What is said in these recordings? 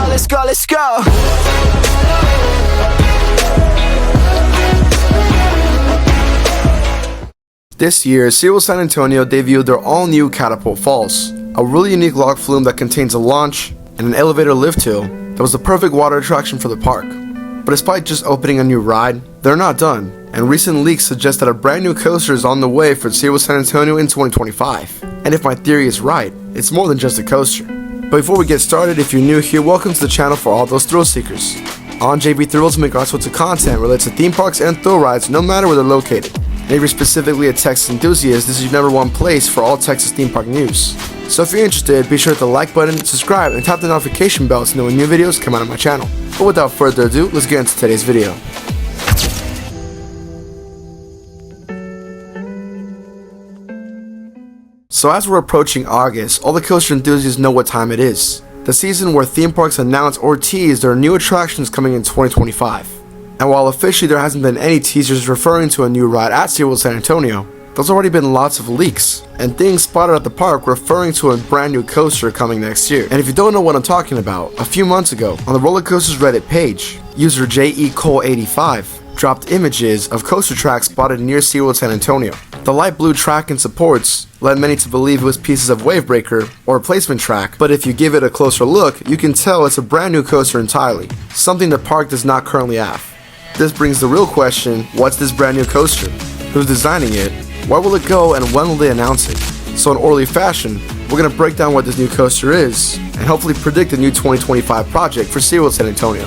let's go, let's go. This year, Seaworld San Antonio debuted their all-new Catapult Falls, a really unique log flume that contains a launch and an elevator lift hill that was the perfect water attraction for the park. But despite just opening a new ride, they're not done, and recent leaks suggest that a brand new coaster is on the way for Seaworld San Antonio in 2025. And if my theory is right, it's more than just a coaster. But before we get started, if you're new here, welcome to the channel for all those thrill seekers. On JB Thrills, we make all sorts of content related to theme parks and thrill rides, no matter where they're located. And if you're specifically a Texas enthusiast, this is your #1 place for all Texas theme park news. So if you're interested, be sure to hit the like button, subscribe, and tap the notification bell to know when new videos come out of my channel. But without further ado, let's get into today's video. So as we're approaching August, all the coaster enthusiasts know what time it is. The season where theme parks announce or tease their new attractions coming in 2025. And while officially there hasn't been any teasers referring to a new ride at Seaworld San Antonio, there's already been lots of leaks and things spotted at the park referring to a brand new coaster coming next year. And if you don't know what I'm talking about, a few months ago, on the Roller Coasters Reddit page, user JECole85 dropped images of coaster tracks spotted near Seaworld San Antonio. The light blue track and supports led many to believe it was pieces of Wavebreaker or replacement track, but if you give it a closer look, you can tell it's a brand new coaster entirely, something the park does not currently have. This brings the real question, what's this brand new coaster? Who's designing it? Where will it go, and when will they announce it? So in orderly fashion, we're going to break down what this new coaster is, and hopefully predict a new 2025 project for Seaworld San Antonio.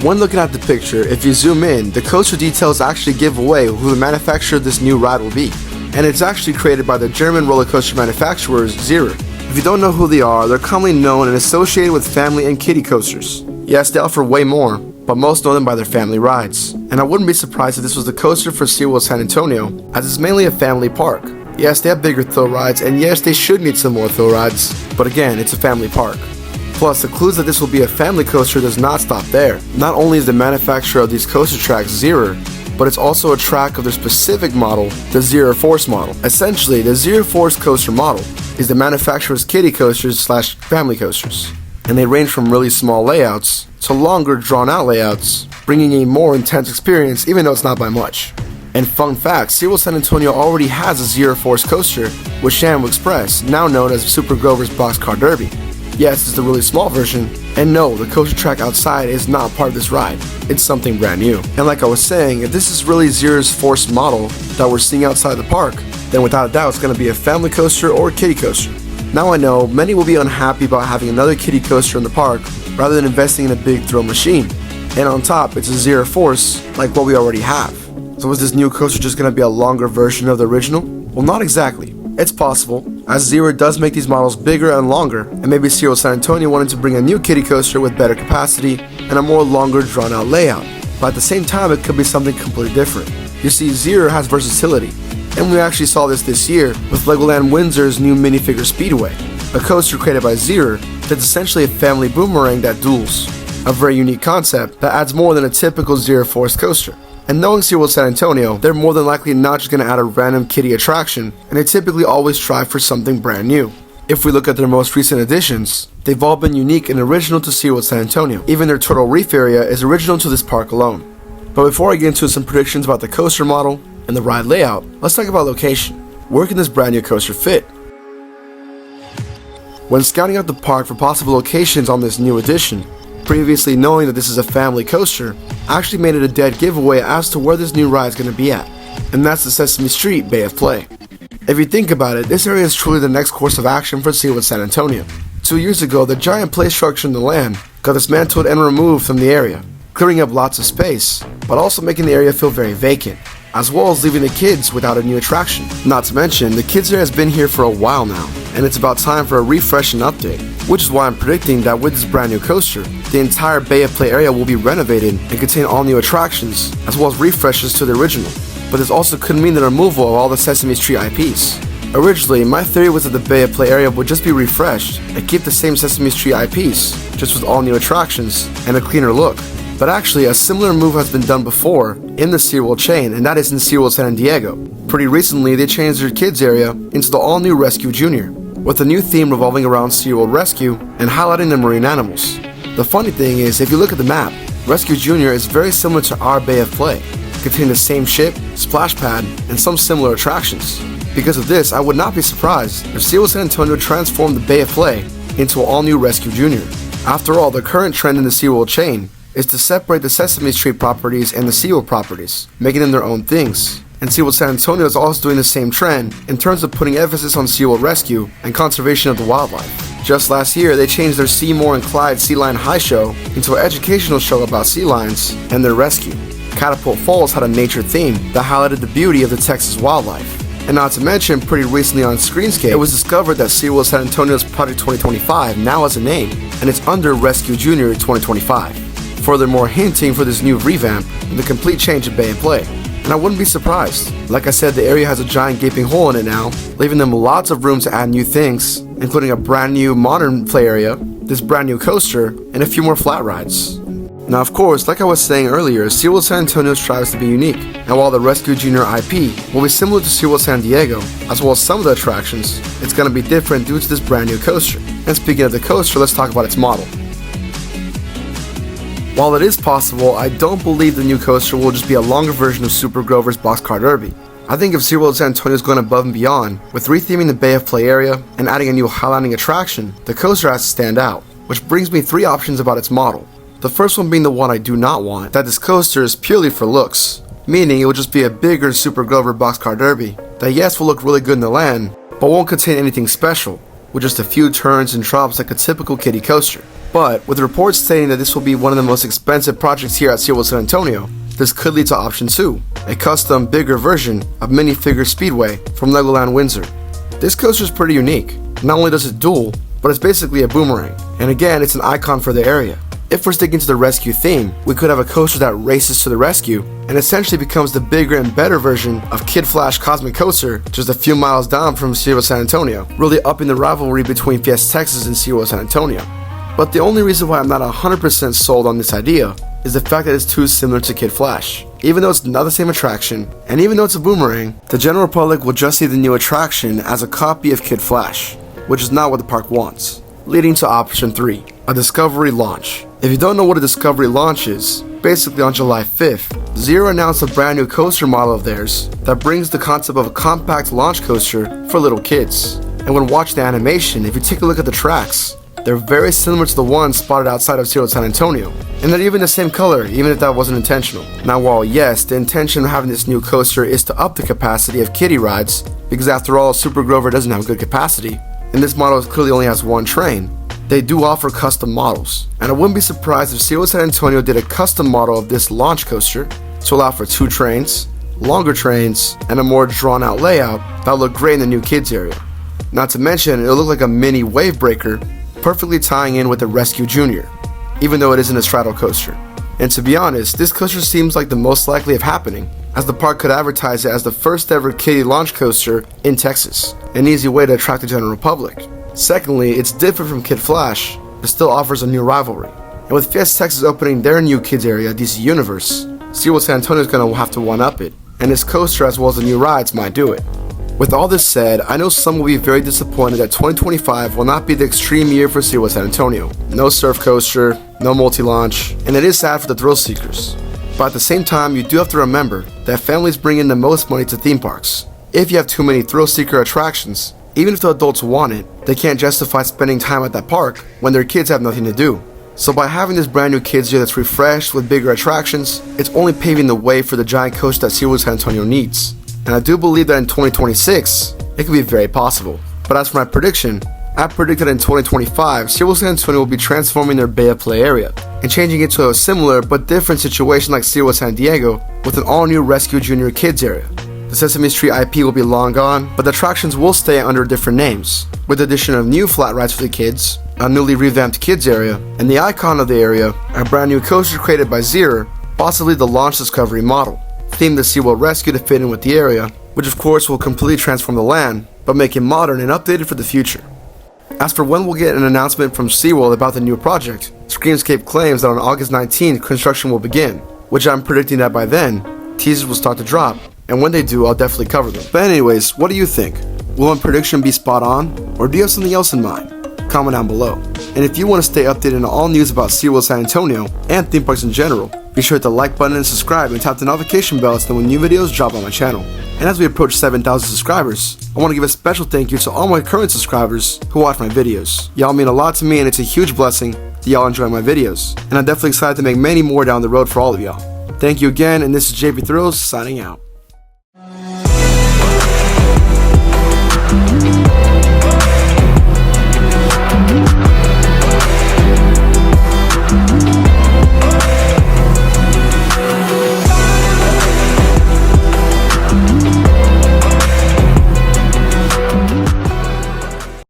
When looking at the picture, if you zoom in, the coaster details actually give away who the manufacturer of this new ride will be. And it's actually created by the German roller coaster manufacturers Zierer. If you don't know who they are, they're commonly known and associated with family and kiddie coasters. Yes, they offer way more, but most know them by their family rides. And I wouldn't be surprised if this was the coaster for Seaworld San Antonio, as it's mainly a family park. Yes, they have bigger thrill rides, and yes, they should need some more thrill rides, but again, it's a family park. Plus, the clues that this will be a family coaster does not stop there. Not only is the manufacturer of these coaster tracks Zierer, but it's also a track of their specific model, the Zierer Force model. Essentially, the Zierer Force coaster model is the manufacturer's kiddie coasters / family coasters. And they range from really small layouts to longer drawn-out layouts, bringing a more intense experience even though it's not by much. And fun fact, Seaworld San Antonio already has a Zierer Force coaster with Shamrock Express, now known as Super Grover's Boxcar Derby. Yes, it's the really small version, and no, the coaster track outside is not part of this ride. It's something brand new. And like I was saying, if this is really Zierer's Force model that we're seeing outside the park, then without a doubt it's going to be a family coaster or kiddie coaster. Now I know many will be unhappy about having another kiddie coaster in the park rather than investing in a big thrill machine. And on top, it's a Zierer Force like what we already have. So is this new coaster just going to be a longer version of the original? Well, not exactly. It's possible, as Zierer does make these models bigger and longer, and maybe Seaworld San Antonio wanted to bring a new kiddie coaster with better capacity and a more longer drawn out layout. But at the same time, it could be something completely different. You see, Zierer has versatility. And we actually saw this year with Legoland Windsor's new minifigure Speedway, a coaster created by Zierer that's essentially a family boomerang that duels. A very unique concept that adds more than a typical Zierer Force coaster. And knowing Seaworld San Antonio, they're more than likely not just going to add a random kiddie attraction, and they typically always strive for something brand new. If we look at their most recent additions, they've all been unique and original to Seaworld San Antonio. Even their Turtle Reef area is original to this park alone. But before I get into some predictions about the coaster model and the ride layout, let's talk about location. Where can this brand new coaster fit? When scouting out the park for possible locations on this new addition, previously knowing that this is a family coaster, actually made it a dead giveaway as to where this new ride is going to be at, and that's the Sesame Street Bay of Play. If you think about it, this area is truly the next course of action for Seaworld San Antonio. 2 years ago, the giant play structure in the land got dismantled and removed from the area, clearing up lots of space, but also making the area feel very vacant, as well as leaving the kids without a new attraction. Not to mention, the kids area has been here for a while now, and it's about time for a refresh and update, which is why I'm predicting that with this brand new coaster, the entire Bay of Play area will be renovated and contain all new attractions, as well as refreshes to the original. But this also could mean the removal of all the Sesame Street IPs. Originally, my theory was that the Bay of Play area would just be refreshed and keep the same Sesame Street IPs, just with all new attractions and a cleaner look. But actually, a similar move has been done before in the Seaworld chain, and that is in Seaworld San Diego. Pretty recently, they changed their kids area into the all-new Rescue Junior, with a new theme revolving around Seaworld Rescue and highlighting the marine animals. The funny thing is, if you look at the map, Rescue Junior is very similar to our Bay of Play, containing the same ship, splash pad, and some similar attractions. Because of this, I would not be surprised if Seaworld San Antonio transformed the Bay of Play into an all-new Rescue Junior. After all, the current trend in the Seaworld chain is to separate the Sesame Street properties and the Seaworld properties, making them their own things. And Seaworld San Antonio is also doing the same trend in terms of putting emphasis on Seaworld rescue and conservation of the wildlife. Just last year, they changed their Seymour and Clyde Sea Lion High Show into an educational show about sea lions and their rescue. Catapult Falls had a nature theme that highlighted the beauty of the Texas wildlife. And not to mention, pretty recently on Screenscape, it was discovered that Seaworld San Antonio's Project 2025 now has a name, and it's under Rescue Junior 2025. Furthermore, hinting for this new revamp and the complete change of Bay of Play. And I wouldn't be surprised. Like I said, the area has a giant gaping hole in it now, leaving them lots of room to add new things, including a brand new modern play area, this brand new coaster, and a few more flat rides. Now of course, like I was saying earlier, Seaworld San Antonio strives to be unique, and while the Rescue Junior IP will be similar to Seaworld San Diego, as well as some of the attractions, it's going to be different due to this brand new coaster. And speaking of the coaster, let's talk about its model. While it is possible, I don't believe the new coaster will just be a longer version of Super Grover's Boxcar Derby. I think if Seaworld San Antonio is going above and beyond, with retheming the Bay of Play area and adding a new highlighting attraction, the coaster has to stand out, which brings me 3 options about its model. The first one being the one I do not want, that this coaster is purely for looks, meaning it will just be a bigger Super Grover Boxcar Derby that yes will look really good in the land, but won't contain anything special, with just a few turns and drops like a typical kiddie coaster. But with reports stating that this will be one of the most expensive projects here at Seaworld San Antonio, this could lead to option 2, a custom, bigger version of Minifigure Speedway from Legoland Windsor. This coaster is pretty unique. Not only does it duel, but it's basically a boomerang, and again it's an icon for the area. If we're sticking to the rescue theme, we could have a coaster that races to the rescue and essentially becomes the bigger and better version of Kid Flash Cosmic Coaster just a few miles down from Seaworld San Antonio, really upping the rivalry between Fiesta Texas and Seaworld San Antonio. But the only reason why I'm not 100% sold on this idea is the fact that it's too similar to Kid Flash. Even though it's not the same attraction, and even though it's a boomerang, the general public will just see the new attraction as a copy of Kid Flash, which is not what the park wants. Leading to option 3, a Discovery launch. If you don't know what a Discovery launch is, basically on July 5th, Zierer announced a brand new coaster model of theirs that brings the concept of a compact launch coaster for little kids. And when watching the animation, if you take a look at the tracks, they're very similar to the ones spotted outside of Seaworld San Antonio, and they're even the same color, even if that wasn't intentional. Now while yes, the intention of having this new coaster is to up the capacity of kiddie rides, because after all, Super Grover doesn't have good capacity, and this model clearly only has one train, they do offer custom models. And I wouldn't be surprised if Seaworld San Antonio did a custom model of this launch coaster to allow for 2 trains, longer trains, and a more drawn out layout that'll look great in the new kids area. Not to mention, it'll look like a mini wave breaker, perfectly tying in with the Rescue Junior, even though it isn't a straddle coaster. And to be honest, this coaster seems like the most likely of happening, as the park could advertise it as the first ever kiddie launch coaster in Texas, an easy way to attract the general public. Secondly, it's different from Kid Flash, but still offers a new rivalry. And with Fiesta Texas opening their new kids area, DC Universe, Seaworld San Antonio is going to have to one-up it, and this coaster as well as the new rides might do it. With all this said, I know some will be very disappointed that 2025 will not be the extreme year for Seaworld San Antonio. No surf coaster, no multi-launch, and it is sad for the thrill seekers. But at the same time, you do have to remember that families bring in the most money to theme parks. If you have too many thrill seeker attractions, even if the adults want it, they can't justify spending time at that park when their kids have nothing to do. So by having this brand new kids year that's refreshed with bigger attractions, it's only paving the way for the giant coaster that Seaworld San Antonio needs. And I do believe that in 2026, it could be very possible. But as for my prediction, I predict that in 2025, Seaworld San Antonio will be transforming their Bay of Play area and changing it to a similar but different situation like Seaworld San Diego with an all-new Rescue Junior Kids area. The Sesame Street IP will be long gone, but the attractions will stay under different names, with the addition of new flat rides for the kids, a newly revamped kids area, and the icon of the area, a brand new coaster created by Zierer, possibly the Launch Discovery model, themed the Seaworld Rescue to fit in with the area, which of course will completely transform the land, but make it modern and updated for the future. As for when we'll get an announcement from SeaWorld about the new project, Screenscape claims that on August 19th construction will begin, which I'm predicting that by then, teasers will start to drop, and when they do, I'll definitely cover them. But anyways, what do you think? Will my prediction be spot on, or do you have something else in mind? Comment down below. And if you want to stay updated on all news about Seaworld San Antonio and theme parks in general, be sure to hit the like button and subscribe and tap the notification bell to know when new videos drop on my channel. And as we approach 7,000 subscribers, I want to give a special thank you to all my current subscribers who watch my videos. Y'all mean a lot to me, and it's a huge blessing that y'all enjoy my videos. And I'm definitely excited to make many more down the road for all of y'all. Thank you again, and this is JP Thrills signing out.